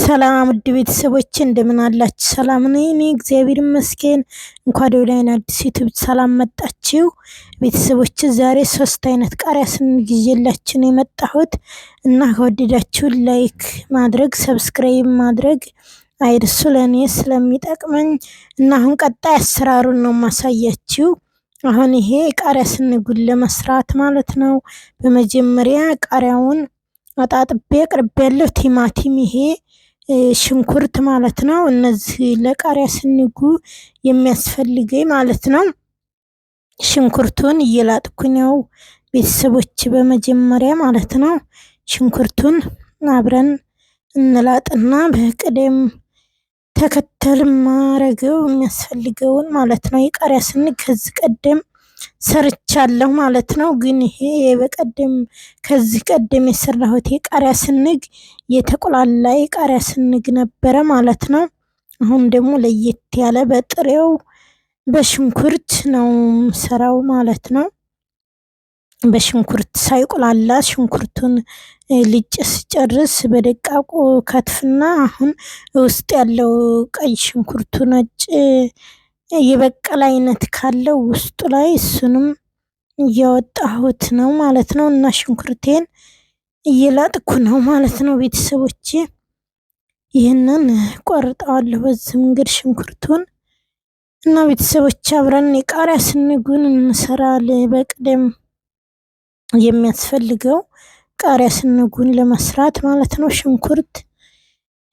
ሰላም ውድ ቤተሰቦቼ እንደምን አላችሁ? ሰላም ነኝ እኔ እግዚአብሔር ይመስገን። እንኳን ወደ አዲስ ዩቲዩብ ሰላም መጣችሁ ቤተሰቦቼ። ዛሬ 3 አይነት ቃሪያ ስንግ ይዤላችሁ ነው የመጣሁት እና ከወደዳችሁ ላይክ ማድረግ ሰብስክራይብ ማድረግ አይርሱ ለኔ ስለሚጠቅመኝ እና አሁን ቀጣይ አሰራሩን ነው ማሳያችሁ። አሁን ይሄ ቃሪያ ስንጉን ለመስራት ማለት ነው። በመጀመሪያ ቃሪያውን አጣጥቤ አቅርቤያለሁ። ቲማቲም ይሄ ሽንኩርት ማለት ነው። እነዚህ ለቃሪያ ስንጉ የሚያስፈልገኝ ማለት ነው። ሽንኩርቱን እየላጥኩኝ ነው ቤተሰቦች በመጀመሪያ ማለት ነው። ሽንኩርቱን አብረን እንላጥና በቅደም ተከተል ማረገው የሚያስፈልገውን ማለት ነው። የቃሪያ ስንግ ከዚህ ቀደም ሰርቻለሁ ማለት ነው። ግን ይሄ በቀደም ከዚህ ቀደም የሰራሁት የቃሪያ ስንግ የተቆላላ የቃሪያ ስንግ ነበረ ማለት ነው። አሁን ደግሞ ለየት ያለ በጥሬው በሽንኩርት ነው ሰራው ማለት ነው። በሽንኩርት ሳይቆላላ ሽንኩርቱን ልጭ ስጨርስ በደቃቁ ከትፍና አሁን ውስጥ ያለው ቀይ ሽንኩርቱ ነጭ የበቀለ አይነት ካለው ውስጡ ላይ እሱንም እያወጣሁት ነው ማለት ነው። እና ሽንኩርቴን እየላጥኩ ነው ማለት ነው ቤተሰቦቼ። ይህንን ቆርጠዋለሁ በዚህ መንገድ ሽንኩርቱን እና ቤተሰቦች አብረን የቃሪያ ስንጉን እንሰራለን። በቅደም የሚያስፈልገው ቃሪያ ስንጉን ለመስራት ማለት ነው ሽንኩርት፣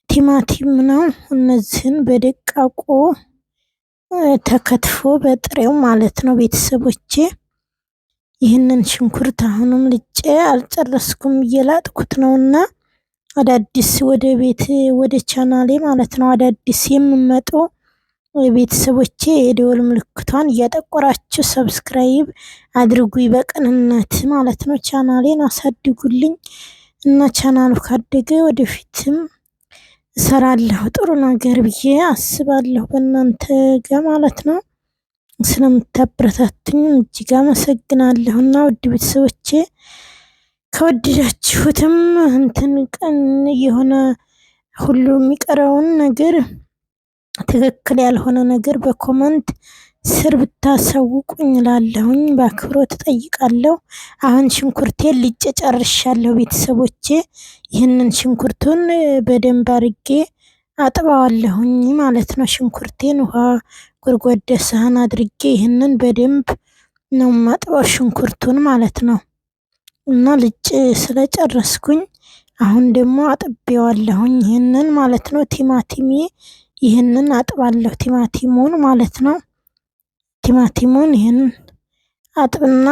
ቲማቲም ነው። እነዚህን በደቃቁ ተከትፎ በጥሬው ማለት ነው ቤተሰቦቼ። ይህንን ሽንኩርት አሁንም ልጬ አልጨረስኩም እየላጥኩት ነውና አዳዲስ ወደ ቤት ወደ ቻናሌ ማለት ነው አዳዲስ የምመጡ ቤተሰቦቼ የደወል ምልክቷን እያጠቆራችሁ ሰብስክራይብ አድርጉኝ በቅንነት ማለት ነው። ቻናሌን አሳድጉልኝ እና ቻናሉ ካደገ ወደፊትም እሰራለሁ ጥሩ ነገር ብዬ አስባለሁ በእናንተ ጋር ማለት ነው። ስለምታበረታቱኝ እጅግ አመሰግናለሁና ውድ ቤተሰቦቼ ከወደዳችሁትም እንትን ቀን የሆነ ሁሉ የሚቀረውን ነገር ትክክል ያልሆነ ነገር በኮመንት ስር ብታሳውቁኝ እላለሁኝ በአክብሮት እጠይቃለሁ። አሁን ሽንኩርቴን ልጬ ጨርሻለሁ ቤተሰቦቼ። ይህንን ሽንኩርቱን በደንብ አድርጌ አጥበዋለሁኝ ማለት ነው። ሽንኩርቴን ውሃ ጎድጓዳ ሳህን አድርጌ ይህንን በደንብ ነው ማጥበው ሽንኩርቱን ማለት ነው። እና ልጬ ስለጨረስኩኝ አሁን ደግሞ አጥቤዋለሁኝ ይህንን ማለት ነው። ቲማቲሜ ይህንን አጥባለሁ ቲማቲሙን ማለት ነው። ቲማቲሙን ይህንን አጥብና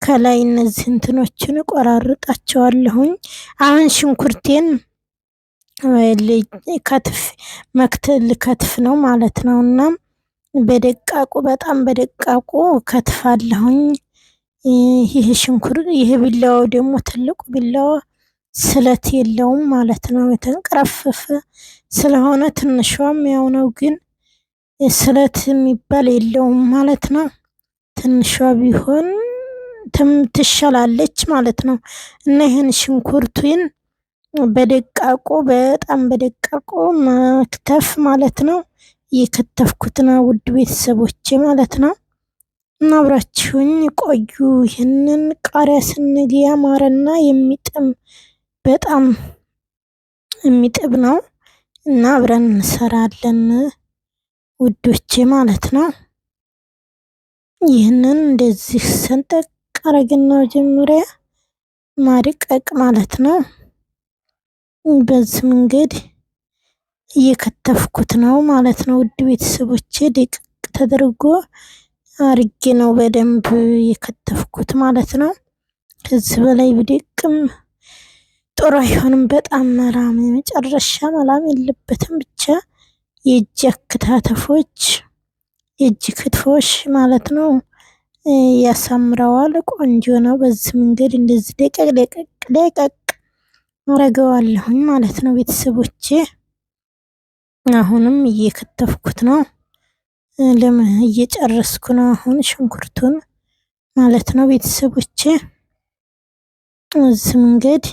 ከላይ እነዚህ እንትኖችን ቆራርጣቸዋለሁኝ። አሁን ሽንኩርቴን ልከትፍ ነው ማለት ነው። እና በደቃቁ በጣም በደቃቁ ከትፋለሁኝ። ይሄ ሽንኩርት ይሄ ቢላዋው ደግሞ ትልቁ ቢላዋ ስለት የለውም ማለት ነው። የተንቀረፈፈ ስለሆነ ትንሿም ያው ነው ግን ስለት የሚባል የለውም ማለት ነው። ትንሿ ቢሆን ትሻላለች ማለት ነው። እና ይሄን ሽንኩርቱን በደቃቁ በጣም በደቃቁ መክተፍ ማለት ነው። የከተፍኩት ነው ውድ ቤተሰቦቼ ማለት ነው። እና አብራችሁኝ ቆዩ። ይህንን ቃሪያ ስንግ ያማረና የሚጥም በጣም የሚጥብ ነው እና አብረን እንሰራለን ውዶቼ ማለት ነው። ይህንን እንደዚህ ሰንጠቅ አረግና መጀመሪያ ማድቀቅ ማለት ነው። በዚህ መንገድ እየከተፍኩት ነው ማለት ነው ውድ ቤተሰቦቼ። ደቅቅ ተደርጎ አርጌ ነው በደንብ የከተፍኩት ማለት ነው። ከዚህ በላይ ብደቅም ጥሩ አይሆንም። በጣም መላም የመጨረሻ መላም የለበትም። ብቻ የእጅ አከታተፎች የእጅ ክትፎች ማለት ነው ያሳምረዋል። ቆንጆ ነው። በዚህ መንገድ እንደዚህ ደቀቅ አረገዋለሁኝ ማለት ነው ቤተሰቦቼ። አሁንም እየከተፍኩት ነው እየጨረስኩ ነው አሁን ሽንኩርቱን ማለት ነው ቤተሰቦቼ። እዚህ መንገድ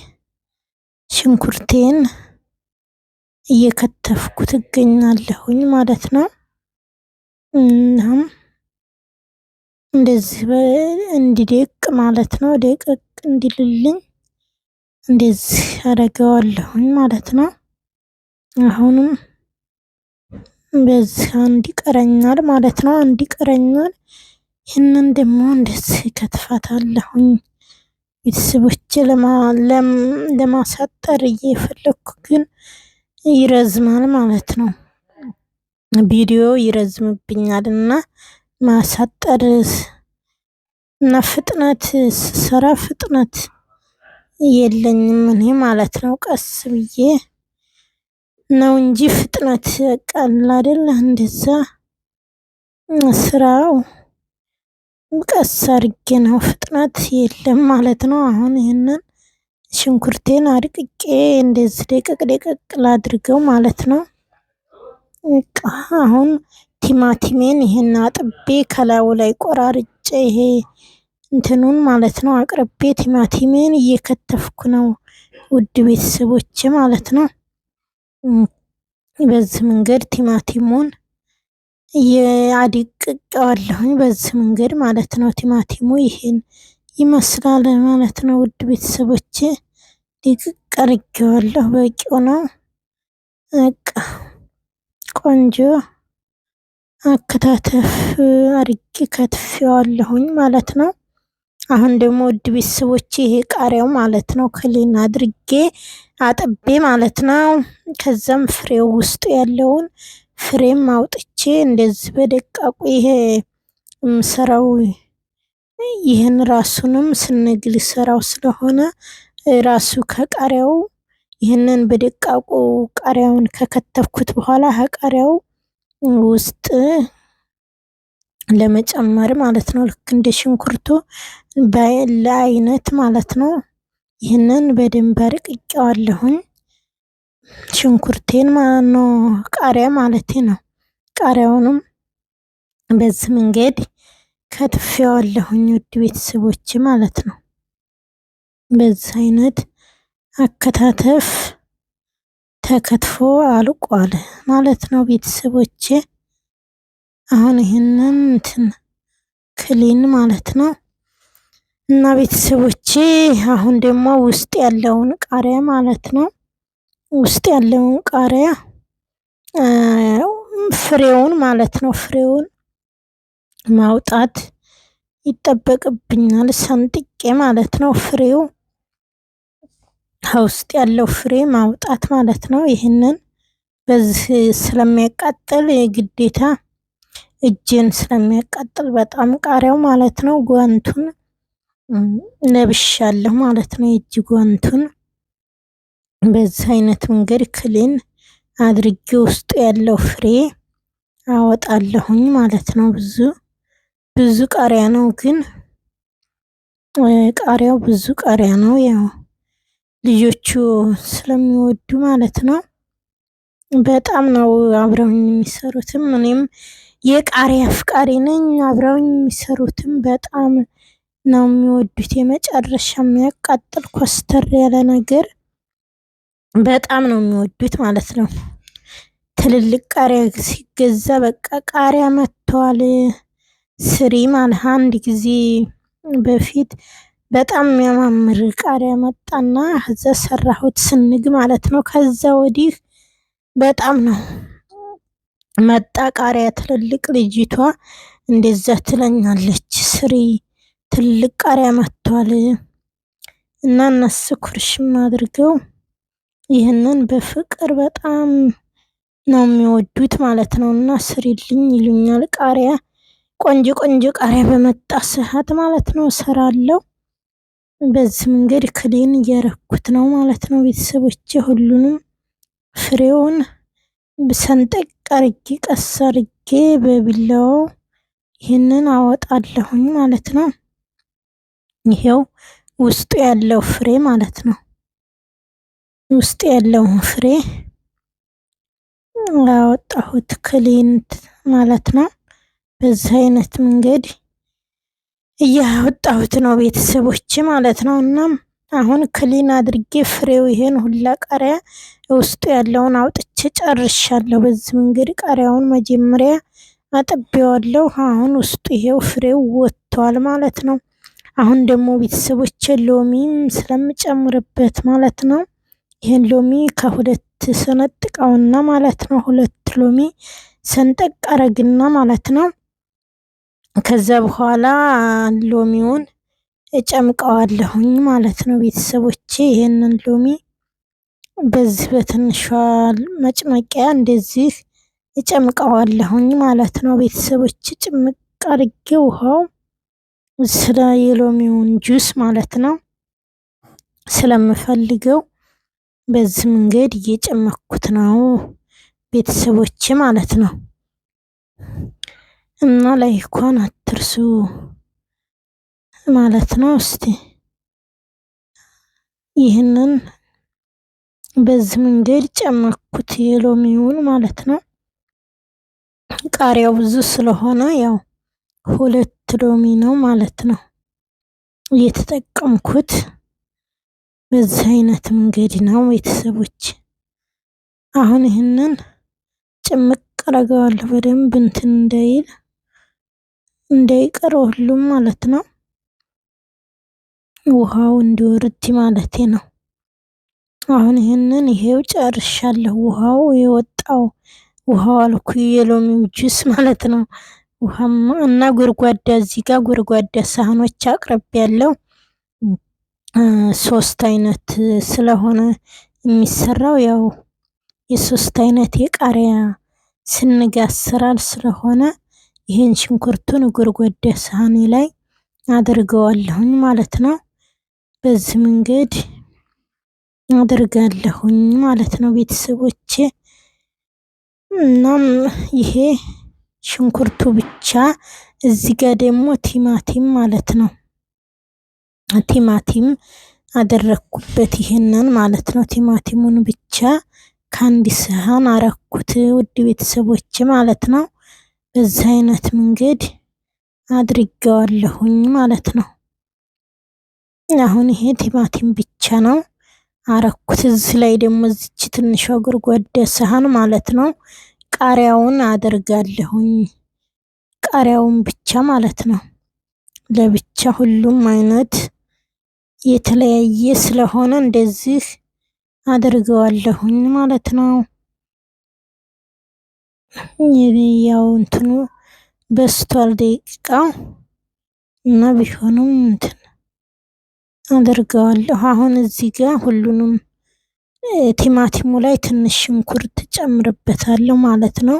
ሽንኩርቴን እየከተፍኩት እገኛለሁኝ ማለት ነው። እናም እንደዚህ እንዲደቅ ማለት ነው፣ ደቀቅ እንዲልልኝ እንደዚህ አደርገዋለሁኝ ማለት ነው። አሁንም በዚህ አንድ ይቀረኛል ማለት ነው። አንድ ይቀረኛል። ይህንን ደግሞ እንደዚህ ከትፋታለሁኝ ቤተሰቦቼ። ለማሳጠር እየፈለኩ ግን ይረዝማል ማለት ነው። ቪዲዮ ይረዝምብኛል እና ማሳጠር እና ፍጥነት ስሰራ ፍጥነት የለኝም እኔ ማለት ነው። ቀስ ብዬ ነው እንጂ ፍጥነት ቀላል አይደለ እንደዛ ስራው ቀስ አድርጌ ነው፣ ፍጥነት የለም ማለት ነው። አሁን ይሄንን ሽንኩርቴን አድቅቄ እንደዚህ ደቀቅ ደቀቅ ላድርገው ማለት ነው። አሁን ቲማቲሜን ይሄን አጥቤ ከላዩ ላይ ቆራርጬ ይሄ እንትኑን ማለት ነው አቅርቤ ቲማቲሜን እየከተፍኩ ነው ውድ ቤተሰቦቼ ማለት ነው። በዚህ መንገድ ቲማቲሙን አድቅቄዋለሁኝ በዚህ መንገድ ማለት ነው። ቲማቲሙ ይሄን ይመስላል ማለት ነው ውድ ቤተሰቦቼ። ድቅቅ አድርጌዋለሁ፣ በቂው ነው። በቃ ቆንጆ አከታተፍ አድርጌ ከትፌዋለሁኝ ማለት ነው። አሁን ደግሞ ውድ ቤተሰቦቼ ይሄ ቃሪያው ማለት ነው ክሊን አድርጌ አጥቤ ማለት ነው። ከዛም ፍሬው ውስጥ ያለውን ፍሬም አውጥቼ እንደዚህ በደቃቁ ይሄ ምሰራው ይህን ራሱንም ስንግል ሰራው ስለሆነ ራሱ ከቃሪያው ይህንን በደቃቁ ቃሪያውን ከከተፍኩት በኋላ ከቃሪያው ውስጥ ለመጨመር ማለት ነው። ልክ እንደ ሽንኩርቱ ለአይነት ማለት ነው። ይህንን በደንብ አድቅቄዋለሁኝ። ሽንኩርቴን ማነው ቃሪያ ማለቴ ነው። ቃሪያውንም በዚህ መንገድ ከትፌዋለሁኝ ውድ ቤተሰቦቼ ማለት ነው። በዚህ አይነት አከታተፍ ተከትፎ አልቋል ማለት ነው ቤተሰቦቼ። አሁን ይሄንን እንትን ክሊን ማለት ነው እና ቤተሰቦቼ አሁን ደግሞ ውስጥ ያለውን ቃሪያ ማለት ነው፣ ውስጥ ያለውን ቃሪያ ፍሬውን ማለት ነው፣ ፍሬውን ማውጣት ይጠበቅብኛል ሰንጥቄ ማለት ነው። ፍሬው ውስጥ ያለው ፍሬ ማውጣት ማለት ነው። ይህንን በዚህ ስለሚያቃጥል ግዴታ እጄን ስለሚያቃጥል በጣም ቃሪያው ማለት ነው ጓንቱን ለብሻለሁ ማለት ነው። የእጅ ጓንቱን በዚህ አይነት መንገድ ክሊን አድርጌ ውስጡ ያለው ፍሬ አወጣለሁኝ ማለት ነው። ብዙ ቃሪያ ነው ግን ቃሪያው ብዙ ቃሪያ ነው፣ ያው ልጆቹ ስለሚወዱ ማለት ነው። በጣም ነው አብረውኝ የሚሰሩትም እኔም የቃሪያ አፍቃሪ ነኝ። አብረውኝ የሚሰሩትም በጣም ነው የሚወዱት። የመጨረሻ የሚያቃጥል ኮስተር ያለ ነገር በጣም ነው የሚወዱት ማለት ነው። ትልልቅ ቃሪያ ሲገዛ በቃ ቃሪያ መጥተዋል ስሪ ማለት አንድ ጊዜ በፊት በጣም የሚያማምር ቃሪያ መጣና እዛ ሰራሁት ስንግ ማለት ነው። ከዛ ወዲህ በጣም ነው መጣ ቃሪያ ትልልቅ። ልጅቷ እንደዛ ትለኛለች ስሪ ትልቅ ቃሪያ መጥቷል እና እነሱ ኩርሽም አድርገው ይህንን በፍቅር በጣም ነው የሚወዱት ማለት ነው። እና ስሪልኝ ይሉኛል። ቃሪያ ቆንጆ ቆንጆ ቃሪያ በመጣ ሰዓት ማለት ነው እሰራለሁ። በዚህ መንገድ ክሊን እያረኩት ነው ማለት ነው ቤተሰቦቼ። ሁሉንም ፍሬውን ሰንጠቅ አርጌ ቀስ አርጌ በቢላው ይህንን አወጣለሁኝ ማለት ነው። ይሄው ውስጡ ያለው ፍሬ ማለት ነው። ውስጥ ያለውን ፍሬ አወጣሁት ክሊን ማለት ነው። በዚህ አይነት መንገድ እያወጣሁት ነው ቤተሰቦቼ ማለት ነው። እናም አሁን ክሊን አድርጌ ፍሬው ይሄን ሁላ ቃሪያ ውስጡ ያለውን አውጥቼ ጨርሻለሁ። በዚህ መንገድ ቃሪያውን መጀመሪያ አጥቤዋለሁ። አሁን ውስጡ ይሄው ፍሬው ወጥቷል ማለት ነው። አሁን ደግሞ ቤተሰቦቼ ሎሚም ስለምጨምርበት ማለት ነው። ይሄን ሎሚ ከሁለት ሰነጥቀውና ማለት ነው። ሁለት ሎሚ ሰንጠቅ አረግና ማለት ነው። ከዛ በኋላ ሎሚውን እጨምቀዋለሁኝ ማለት ነው። ቤተሰቦቼ ይሄንን ሎሚ በዚህ በትንሿ መጭመቂያ እንደዚህ እጨምቀዋለሁኝ ማለት ነው። ቤተሰቦቼ ጭምቅ አድርጌ ውሃው ስለ የሎሚውን ጁስ ማለት ነው ስለምፈልገው በዚህ መንገድ እየጨመኩት ነው ቤተሰቦቼ ማለት ነው። እና ላይኳን አትርሱ ማለት ነው። እስቲ ይህንን በዚህ መንገድ ጨመኩት የሎሚውን ማለት ነው። ቃሪያው ብዙ ስለሆነ ያው ሁለት ሎሚ ነው ማለት ነው እየተጠቀምኩት። በዚህ አይነት መንገድ ነው ቤተሰቦች። አሁን ይህንን ጭምቅ አረገዋለሁ በደንብ እንትን እንዳይቀር ሁሉም ማለት ነው። ውሃው እንዲወርድ ማለቴ ነው። አሁን ይሄንን ይሄው ጨርሻለሁ። ውሃው የወጣው ውሃው አልኩ የሎሚው ጁስ ማለት ነው። ውሃማ እና ጎርጓዳ እዚህ ጋር ጎርጓዳ ሳህኖች አቅርቤያለሁ። ሶስት አይነት ስለሆነ የሚሰራው ያው የሶስት አይነት የቃሪያ ስንግ አሰራር ስለሆነ ይሄን ሽንኩርቱን ጎርጓዳ ሳህኔ ላይ አድርገዋለሁኝ ማለት ነው። በዚህ መንገድ አደርጋለሁኝ ማለት ነው ቤተሰቦቼ። እናም ይሄ ሽንኩርቱ ብቻ እዚህ ጋር ደግሞ ቲማቲም ማለት ነው። ቲማቲም አደረኩበት ይሄንን ማለት ነው። ቲማቲሙን ብቻ ከአንድ ሰሃን አረኩት ውድ ቤተሰቦቼ ማለት ነው። በዚህ አይነት መንገድ አድርጌዋለሁኝ ማለት ነው። አሁን ይሄ ቲማቲም ብቻ ነው አረኩት። እዚህ ላይ ደግሞ እዚች ትንሿ ጎርጓዳ ሰሃን ማለት ነው ቃሪያውን አደርጋለሁኝ። ቃሪያውን ብቻ ማለት ነው። ለብቻ ሁሉም አይነት የተለያየ ስለሆነ እንደዚህ አደርገዋለሁኝ ማለት ነው። ያው እንትኑ በስቷል ደቂቃው እና ቢሆንም እንትን አደርገዋለሁ። አሁን እዚህ ጋር ሁሉንም ቲማቲሙ ላይ ትንሽ ሽንኩርት ጨምርበታለሁ ማለት ነው።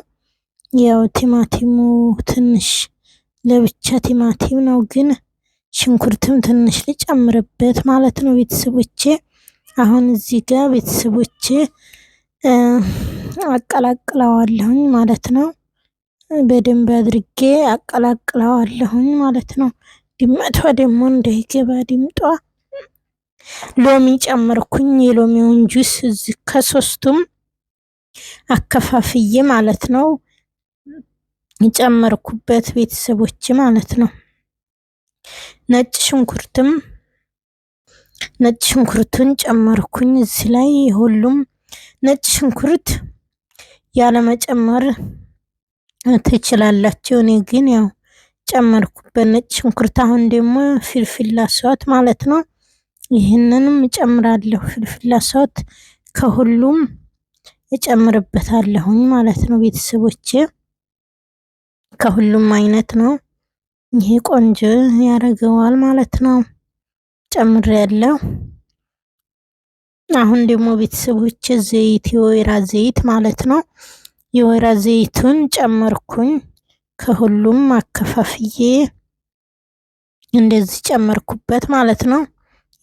ያው ቲማቲሙ ትንሽ ለብቻ ቲማቲም ነው፣ ግን ሽንኩርትም ትንሽ ልጨምርበት ማለት ነው ቤተሰቦቼ። አሁን እዚህ ጋር ቤተሰቦቼ አቀላቅለዋለሁኝ ማለት ነው። በደንብ አድርጌ አቀላቅለዋለሁኝ ማለት ነው። ድመቷ ደግሞ እንዳይገባ ድምጧ። ሎሚ ጨመርኩኝ። የሎሚውን ጁስ እዚህ ከሶስቱም አከፋፍዬ ማለት ነው ጨመርኩበት ቤተሰቦች ማለት ነው። ነጭ ሽንኩርቱን ጨመርኩኝ እዚህ ላይ። ሁሉም ነጭ ሽንኩርት ያለ መጨመር ትችላላችሁ። እኔ ግን ያው ጨመርኩበት ነጭ ሽንኩርት። አሁን ደግሞ ፍልፍል አስዋት ማለት ነው ይህንንም እጨምራለሁ። ፍልፍል አስዋት ከሁሉም እጨምርበታለሁኝ ማለት ነው ቤተሰቦቼ። ከሁሉም አይነት ነው። ይሄ ቆንጆ ያደርገዋል ማለት ነው። ጨምሬያለሁ። አሁን ደግሞ ቤተሰቦቼ ዘይት፣ የወይራ ዘይት ማለት ነው። የወይራ ዘይቱን ጨመርኩኝ። ከሁሉም አከፋፍዬ እንደዚህ ጨመርኩበት ማለት ነው።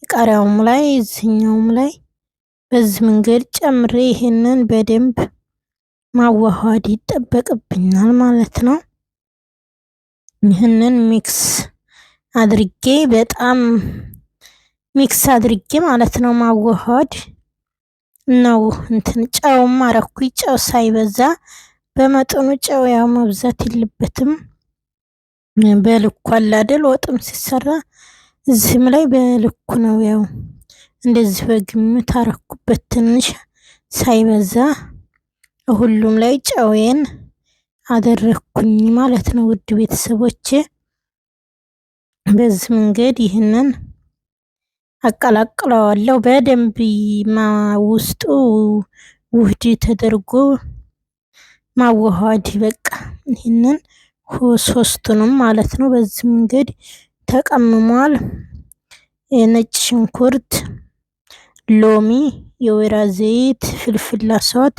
ቃሪያውም ላይ እዚህኛውም ላይ በዚህ መንገድ ጨምሬ ይሄንን በደንብ ማዋሃድ ይጠበቅብኛል ማለት ነው። ይሄንን ሚክስ አድርጌ በጣም ሚክስ አድርጌ ማለት ነው ማዋሃድ ነው። እንትን ጨውም አረኩኝ። ጨው ሳይበዛ በመጠኑ፣ ጨው ያው መብዛት የለበትም። በልኩ አለ አይደል ወጥም ሲሰራ እዚህም ላይ በልኩ ነው ያው እንደዚህ በግምት አረኩበት ትንሽ ሳይበዛ ሁሉም ላይ ጨዌን አደረኩኝ ማለት ነው። ውድ ቤተሰቦቼ በዚህ መንገድ ይህንን አቀላቅለዋለሁ በደንብ ውስጡ ውህድ ተደርጎ ማዋሃድ በቃ ይህንን ሶስቱንም ማለት ነው። በዚህ መንገድ ተቀምሟል። የነጭ ሽንኩርት፣ ሎሚ፣ የወይራ ዘይት፣ ፍልፍል አስዋት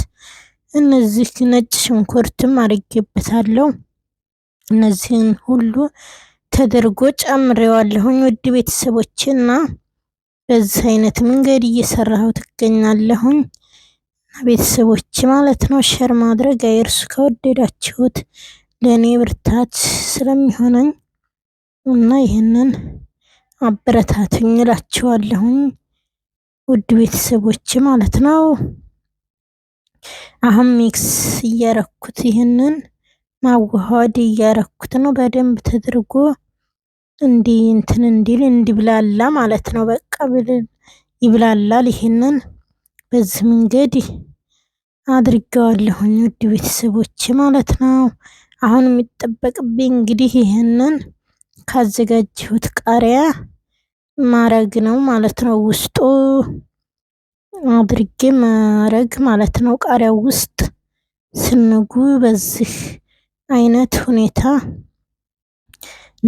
እነዚህ ነጭ ሽንኩርትም አድርጌበታለሁ። እነዚህን ሁሉ ተደርጎ ጨምሬዋለሁኝ ውድ ቤተሰቦቼና በዚህ አይነት መንገድ እየሰራሁ ትገኛለሁኝ ቤተሰቦች ማለት ነው። ሼር ማድረግ አይርሱ ከወደዳችሁት ለኔ ብርታት ስለሚሆነኝ እና ይህንን አበረታቱኝ እላችኋለሁኝ ውድ ቤተሰቦች ማለት ነው። አሁን ሚክስ እያረኩት ይህንን ማዋሃድ እያረኩት ነው በደንብ ተደርጎ እንዲብላላ ማለት ነው። በቃ ይብላላል። ይሄንን በዚህ መንገድ አድርጌዋለሁኝ ውድ ቤተሰቦች ማለት ነው። አሁን የሚጠበቅብኝ እንግዲህ ይሄንን ካዘጋጀሁት ቃሪያ ማረግ ነው ማለት ነው። ውስጡ አድርጌ ማረግ ማለት ነው። ቃሪያው ውስጥ ስንጉ በዚህ አይነት ሁኔታ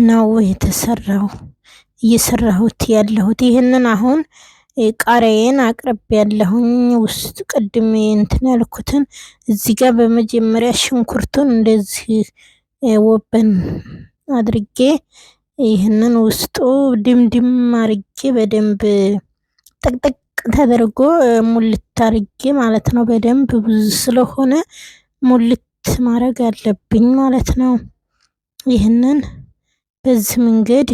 ነው እየሰራሁት ያለሁት። ይህንን አሁን ቃሪያዬን አቅርቤያለሁኝ ውስጥ ቅድም ያልኩትን እዚህ ጋር በመጀመሪያ ሽንኩርቱን እንደዚህ ወበን አድርጌ ይህንን ውስጡ ድምድም አድርጌ በደንብ ጠቅጠቅ ተደርጎ ሙልት አድርጌ ማለት ነው። በደንብ ብዙ ስለሆነ ሙልት ማድረግ አለብኝ ማለት ነው። ይህንን በዚህ መንገድ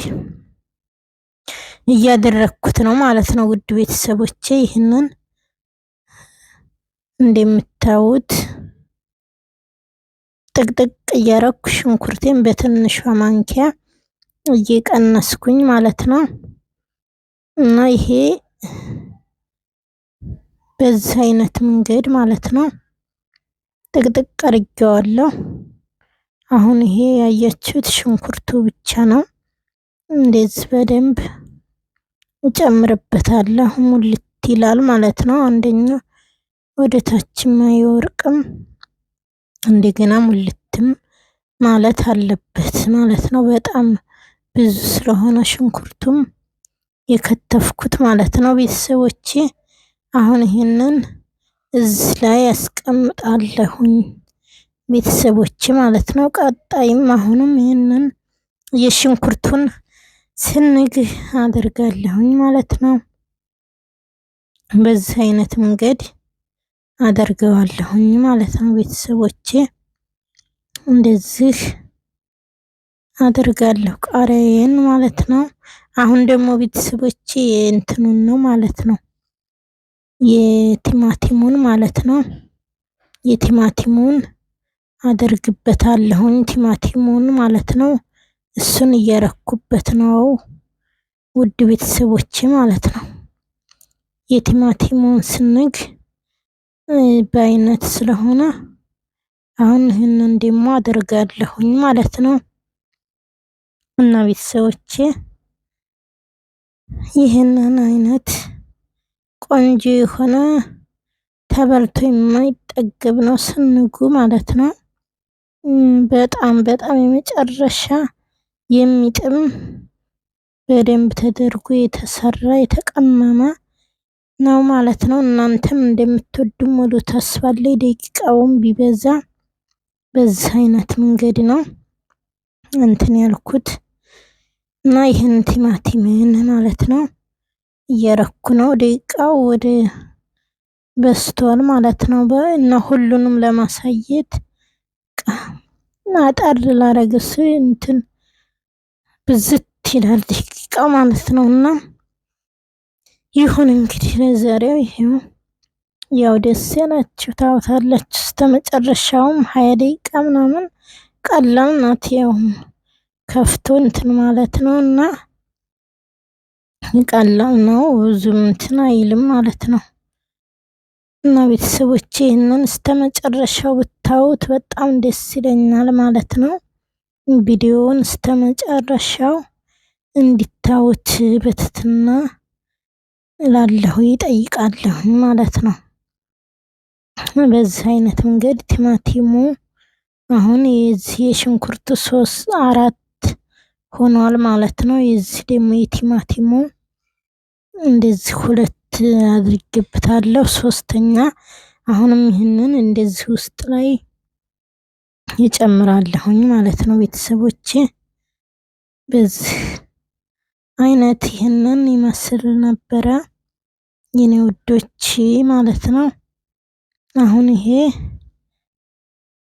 እያደረኩት ነው ማለት ነው። ውድ ቤተሰቦቼ ይህንን እንደምታዩት ጥቅጥቅ እያረኩ ሽንኩርቴን በትንሿ ማንኪያ እየቀነስኩኝ ማለት ነው። እና ይሄ በዚህ አይነት መንገድ ማለት ነው ጥቅጥቅ አድርጌዋለሁ። አሁን ይሄ ያያችሁት ሽንኩርቱ ብቻ ነው። እንደዚህ በደንብ እጨምርበታለሁ ሙልት ይላል ማለት ነው። አንደኛ ወደ ታችም አይወርቅም እንደገና ሙልትም ማለት አለበት ማለት ነው። በጣም ብዙ ስለሆነ ሽንኩርቱም የከተፍኩት ማለት ነው። ቤተሰቦቼ አሁን ይሄንን እዚህ ላይ አስቀምጣለሁኝ ቤተሰቦቼ ማለት ነው። ቀጣይም አሁንም ይሄንን የሽንኩርቱን ስንግ አደርጋለሁኝ ማለት ነው። በዚህ አይነት መንገድ አደርገዋለሁኝ ማለት ነው። ቤተሰቦቼ እንደዚህ አደርጋለሁ ቃሪያዬን ማለት ነው። አሁን ደግሞ ቤተሰቦቼ እንትኑን ነው ማለት ነው የቲማቲሙን ማለት ነው። የቲማቲሙን አደርግበታለሁኝ ቲማቲሙን ማለት ነው። እሱን እያረኩበት ነው ውድ ቤተሰቦቼ ማለት ነው። የቲማቲሙን ስንግ በአይነት ስለሆነ አሁን ይህንን ደግሞ አደርጋለሁኝ ማለት ነው። እና ቤተሰቦቼ ይህንን አይነት ቆንጆ የሆነ ተበልቶ የማይጠገብ ነው ስንጉ ማለት ነው። በጣም በጣም የመጨረሻ የሚጥም በደንብ ተደርጎ የተሰራ የተቀመመ ነው ማለት ነው። እናንተም እንደምትወዱ ሙሉ ተስፋ አለኝ። ደቂቃውን ቢበዛ በዚህ አይነት መንገድ ነው እንትን ያልኩት እና ይህን ቲማቲምን ማለት ነው እየረኩ ነው። ደቂቃው ወደ በስቷል ማለት ነው። እና ሁሉንም ለማሳየት አጠር ላረገስ እንትን ብዝት ይላል ደቂቃው ማለት ነው። እና ይሁን እንግዲህ ለዛሬው ይሄው ያው ደስ ያላችሁ ታውታላችሁ። እስከመጨረሻውም 20 ደቂቃ ምናምን ቀላል ናት። ያው ከፍቶ እንትን ማለት ነው እና ቀላል ነው፣ ብዙም እንትን አይልም ማለት ነው። እና ቤተሰቦቼ ይህንን እስተመጨረሻው ብታዩት በጣም ደስ ይለኛል ማለት ነው። ቪዲዮውን እስተመጨረሻው እንዲታዩት በትህትና እላለሁ ይጠይቃለሁ ማለት ነው። በዚህ አይነት መንገድ ቲማቲሙ አሁን የዚህ የሽንኩርቱ 4 ሆኗል ማለት ነው። የዚህ ደግሞ የቲማቲሙ እንደዚህ 2 አድርጌበታለሁ። 3ኛ አሁንም ይህንን እንደዚህ ውስጥ ላይ ይጨምራለሁኝ ማለት ነው። ቤተሰቦቼ በዚህ አይነት ይህንን ይመስል ነበረ የኔ ውዶች ማለት ነው። አሁን ይሄ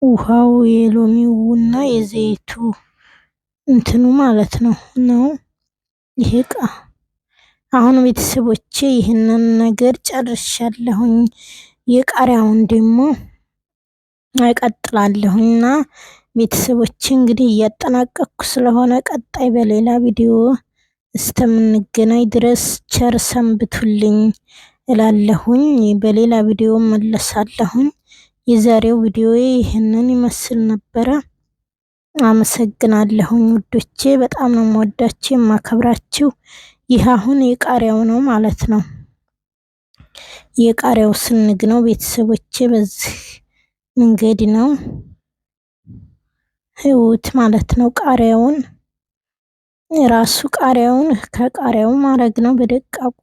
ውሃው የሎሚውና የዘይቱ እንትኑ ማለት ነው ይሄ እቃ። አሁን ቤተሰቦቼ ይህንን ነገር ጨርሻለሁኝ። የቃሪያውን ደግሞ እቀጥላለሁና ቤተሰቦቼ እንግዲህ እያጠናቀቅኩ ስለሆነ ቀጣይ በሌላ ቪዲዮ እስከምንገናኝ ድረስ ቸር ሰንብቱልኝ እላለሁኝ። በሌላ ቪዲዮ መለሳለሁኝ። የዛሬው ቪዲዮ ይህንን ይመስል ነበረ። አመሰግናለሁኝ ውዶቼ፣ በጣም ነው የምወዳችሁ የማከብራችሁ። ይህ አሁን የቃሪያው ነው ማለት ነው። የቃሪያው ስንግ ነው ቤተሰቦቼ። በዚህ መንገድ ነው ህይወት ማለት ነው። ቃሪያውን ራሱ ቃሪያውን ከቃሪያው ማድረግ ነው። በደቃቁ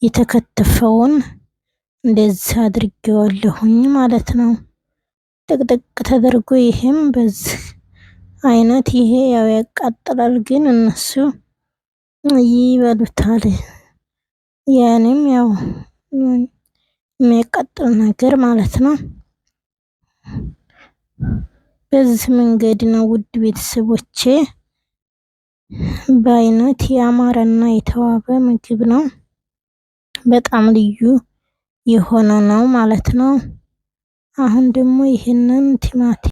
የተከተፈውን እንደዚህ አድርጌዋለሁኝ ማለት ነው። ጥቅጥቅ ተደርጎ ይሄም በዚህ አይነት ይሄ ያው ያቃጥላል፣ ግን እነሱ ይበሉታል። ያኔም ያው የሚያቃጥል ነገር ማለት ነው። በዚህ መንገድ ነው ውድ ቤተሰቦቼ። በአይነት ያማረና የተዋበ ምግብ ነው። በጣም ልዩ የሆነ ነው ማለት ነው። አሁን ደግሞ ይህንን ቲማቲም